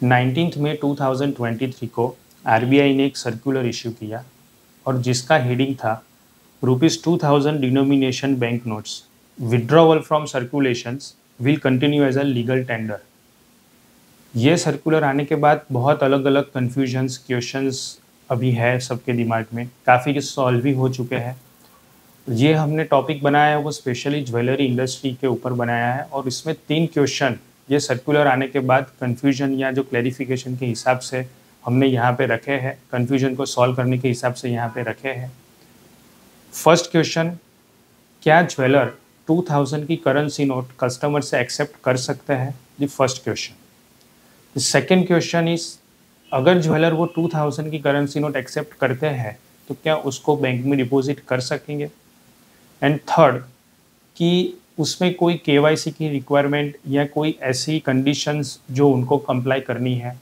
19 मई 2023 को आरबीआई ने एक सर्कुलर इशू किया और जिसका हेडिंग था ₹2000 denomination bank notes withdrawal from circulations will continue as a legal tender. ये सर्कुलर आने के बाद बहुत अलग अलग कन्फ्यूजन्स क्वेश्चंस अभी है सबके दिमाग में, काफ़ी सॉल्व भी हो चुके हैं। ये हमने टॉपिक बनाया है वो स्पेशली ज्वेलरी इंडस्ट्री के ऊपर बनाया है और इसमें 3 क्वेश्चन ये सर्कुलर आने के बाद कन्फ्यूजन या जो क्लैरिफिकेशन के हिसाब से हमने यहाँ पे रखे हैं, कन्फ्यूजन को सॉल्व करने के हिसाब से यहाँ पे रखे हैं। फर्स्ट क्वेश्चन, क्या ज्वेलर 2000 की करेंसी नोट कस्टमर से एक्सेप्ट कर सकते हैं? The first question. Second question is, अगर ज्वेलर वो 2000 की करेंसी नोट एक्सेप्ट करते हैं तो क्या उसको बैंक में डिपॉजिट कर सकेंगे? एंड थर्ड, कि उसमें कोई केवाईसी की रिक्वायरमेंट या कोई ऐसी कंडीशंस जो उनको कंप्लाई करनी है।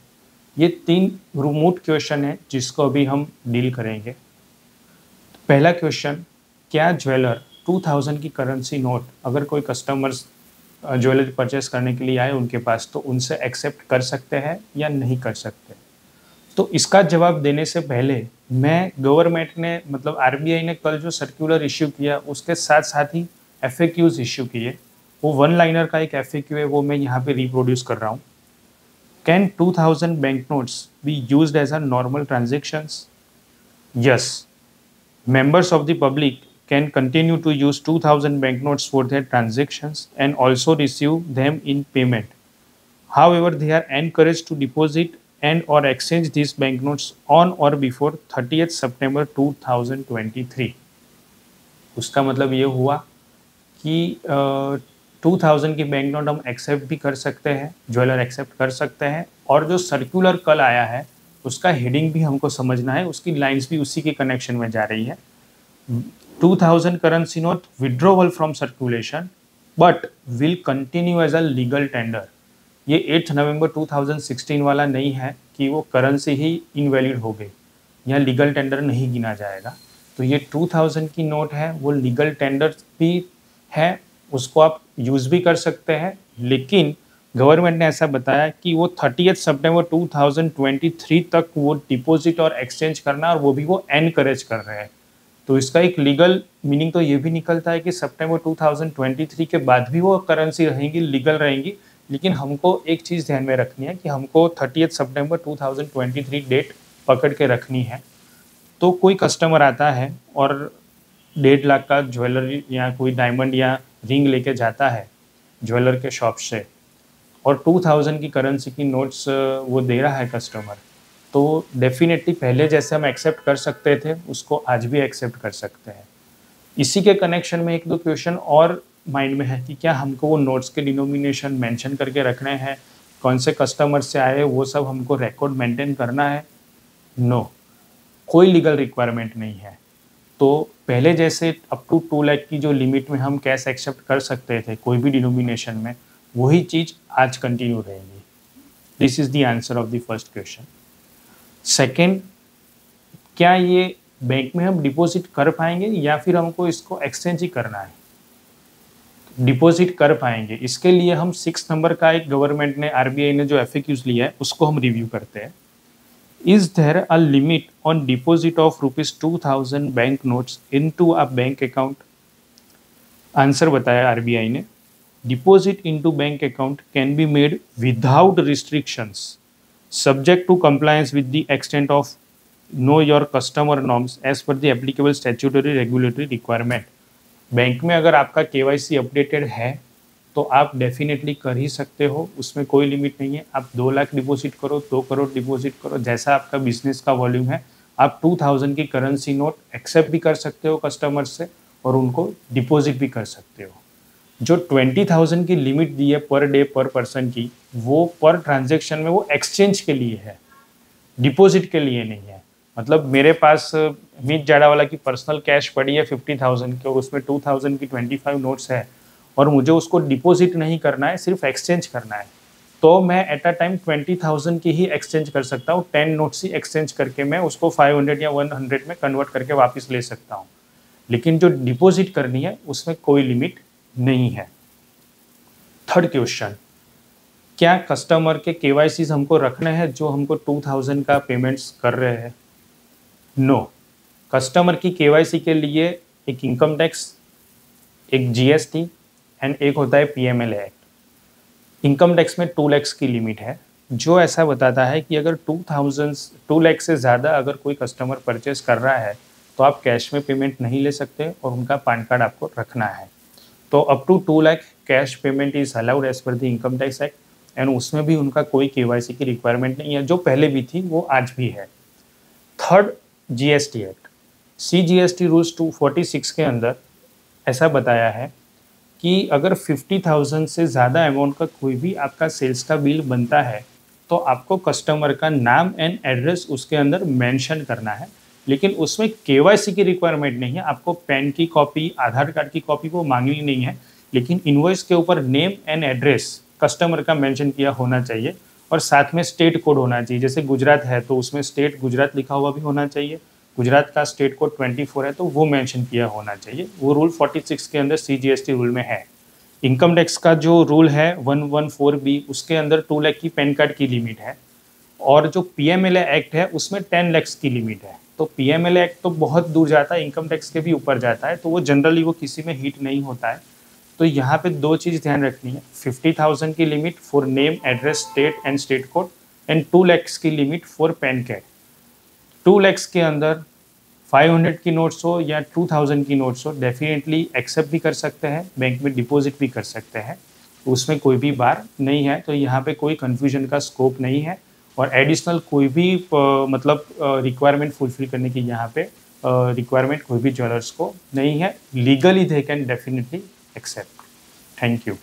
ये 3 रिमोट क्वेश्चन है जिसको अभी हम डील करेंगे। पहला क्वेश्चन, क्या ज्वेलर 2000 की करेंसी नोट अगर कोई कस्टमर्स ज्वेलरी परचेस करने के लिए आए उनके पास तो उनसे एक्सेप्ट कर सकते हैं या नहीं कर सकते? तो इसका जवाब देने से पहले मैं गवर्नमेंट ने मतलब आरबीआई ने कल जो सर्कुलर इश्यू किया उसके साथ साथ ही एफएक्यूज इश्यू किए। वो वन लाइनर का एक एफएक्यू है, वो मैं यहाँ पे रिप्रोड्यूस कर रहा हूँ। Can 2000 bank notes be used as a normal transactions? Yes, members of the public can continue to use 2000 banknotes for their transactions and also receive them in payment. However, they are encouraged to deposit and or exchange these banknotes on or before 30th September 2023. उसका मतलब ये हुआ कि 2000 की bank note हम accept भी कर सकते हैं, ज्वेलर एक्सेप्ट कर सकते हैं, और जो सर्कुलर कल आया है उसका हेडिंग भी हमको समझना है, उसकी लाइंस भी उसी के कनेक्शन में जा रही है। 2000 currency note withdrawal from circulation but will continue as a legal tender. ये 8 नवंबर 2016 वाला नहीं है कि वो करेंसी ही इनवैलिड हो गई या लीगल टेंडर नहीं गिना जाएगा। तो ये 2000 की नोट है, वो लीगल टेंडर भी है, उसको आप यूज़ भी कर सकते हैं, लेकिन गवर्नमेंट ने ऐसा बताया कि वो 30 सितंबर 2023 तक वो डिपॉजिट और एक्सचेंज करना, और वो भी वो एनकरेज कर रहे हैं। तो इसका एक लीगल मीनिंग तो ये भी निकलता है कि सितंबर 2023 के बाद भी वो करेंसी रहेंगी, लीगल रहेंगी, लेकिन हमको एक चीज़ ध्यान में रखनी है कि हमको 30 सितंबर 2023 डेट पकड़ के रखनी है। तो कोई कस्टमर आता है और 1.5 लाख का ज्वेलरी या कोई डायमंड या रिंग लेके जाता है ज्वेलर के शॉप से और 2000 की करेंसी की नोट्स वो दे रहा है कस्टमर, तो डेफिनेटली पहले जैसे हम एक्सेप्ट कर सकते थे उसको आज भी एक्सेप्ट कर सकते हैं। इसी के कनेक्शन में 1-2 क्वेश्चन और माइंड में है कि क्या हमको वो नोट्स के डिनोमिनेशन मेंशन करके रखने हैं, कौन से कस्टमर से आए वो सब हमको रिकॉर्ड मेंटेन करना है? नो, कोई लीगल रिक्वायरमेंट नहीं है। तो पहले जैसे अप टू 2 लाख की जो लिमिट में हम कैश एक्सेप्ट कर सकते थे कोई भी डिनोमिनेशन में, वही चीज़ आज कंटिन्यू रहेगी। This is the answer of the first question. Second, क्या ये बैंक में हम डिपॉजिट कर पाएंगे या फिर हमको इसको एक्सचेंज ही करना है? डिपॉजिट कर पाएंगे, इसके लिए हम 6 नंबर का एक गवर्नमेंट ने आरबीआई ने जो एफएक्यूज लिया है उसको हम रिव्यू करते हैं। Is there a limit on deposit of ₹2000 bank notes into a bank account? Answer बताया आरबीआई ने, deposit into bank account can be made without restrictions subject to compliance with the extent of know your customer norms as per the applicable statutory regulatory requirement। Bank में अगर आपका KYC updated है तो आप definitely कर ही सकते हो, उसमें कोई लिमिट नहीं है। आप 2 लाख डिपॉजिट करो, 2 करोड़ डिपॉजिट करो, जैसा आपका बिजनेस का वॉल्यूम है। आप 2000 की करेंसी नोट एक्सेप्ट भी कर सकते हो कस्टमर से और उनको डिपॉजिट भी कर सकते हो। जो 20,000 की लिमिट दी है पर डे पर पर्सन की, वो पर ट्रांजेक्शन में वो एक्सचेंज के लिए है, डिपॉजिट के लिए नहीं है। मतलब मेरे पास मीत जाड़ावाला की पर्सनल कैश पड़ी है 50,000 की और उसमें 2000 की 25 नोट्स है और मुझे उसको डिपॉजिट नहीं करना है, सिर्फ एक्सचेंज करना है, तो मैं एट अ टाइम 20,000 की ही एक्सचेंज कर सकता हूँ। 10 नोट्स ही एक्सचेंज करके मैं उसको 500 या 100 में कन्वर्ट करके वापस ले सकता हूँ। लेकिन जो डिपॉजिट करनी है उसमें कोई लिमिट नहीं है। थर्ड क्वेश्चन, क्या कस्टमर के केवाईसीज हमको रखने हैं जो हमको 2000 का पेमेंट्स कर रहे हैं? नो। कस्टमर की केवाईसी के लिए एक इनकम टैक्स, एक जीएसटी एंड एक होता है पीएमएलए एक्ट। इनकम टैक्स में 2 लाख की लिमिट है, जो ऐसा बताता है कि अगर 2 लाख से ज़्यादा अगर कोई कस्टमर परचेस कर रहा है तो आप कैश में पेमेंट नहीं ले सकते और उनका पैन कार्ड आपको रखना है। तो up to 2 lakh cash payment is allowed as per the income tax act, and उसमें भी उनका कोई केवाईसी की रिक्वायरमेंट नहीं है, जो पहले भी थी वो आज भी है। Third, GST act. CGST rules 246 के अंदर ऐसा बताया है कि अगर 50,000 से ज़्यादा अमाउंट का कोई भी आपका सेल्स का बिल बनता है तो आपको कस्टमर का नाम एंड एड्रेस उसके अंदर मेंशन करना है, लेकिन उसमें केवाईसी की रिक्वायरमेंट नहीं है। आपको पैन की कॉपी, आधार कार्ड की कॉपी वो मांगनी नहीं है, लेकिन इनवॉइस के ऊपर नेम एंड एड्रेस कस्टमर का मेंशन किया होना चाहिए और साथ में स्टेट कोड होना चाहिए। जैसे गुजरात है तो उसमें स्टेट गुजरात लिखा हुआ भी होना चाहिए, गुजरात का स्टेट कोड 24 है तो वो मेंशन किया होना चाहिए। वो रूल 46 के अंदर सीजीएसटी रूल में है। इनकम टैक्स का जो रूल है 114B, उसके अंदर 2 लाख की पैन कार्ड की लिमिट है, और जो पीएमएलए एक्ट है उसमें 10 लाख की लिमिट है। तो पीएमएलए एक्ट तो बहुत दूर जाता है, इनकम टैक्स के भी ऊपर जाता है, तो वो जनरली वो किसी में हिट नहीं होता है। तो यहाँ पे 2 चीज़ ध्यान रखनी है, 50,000 की limit for name, address, state and state code, and 2 lakh की limit for PAN card. 2 lakh के अंदर 500 की नोट्स हो या 2000 की नोट्स हो, डेफिनेटली एक्सेप्ट भी कर सकते हैं, बैंक में डिपॉजिट भी कर सकते हैं, उसमें कोई भी बार नहीं है। तो यहाँ पे कोई कन्फ्यूजन का स्कोप नहीं है, और एडिशनल कोई भी मतलब रिक्वायरमेंट फुलफिल करने की यहाँ पे रिक्वायरमेंट कोई भी ज्वेलर्स को नहीं है। Legally they can definitely accept. Thank you.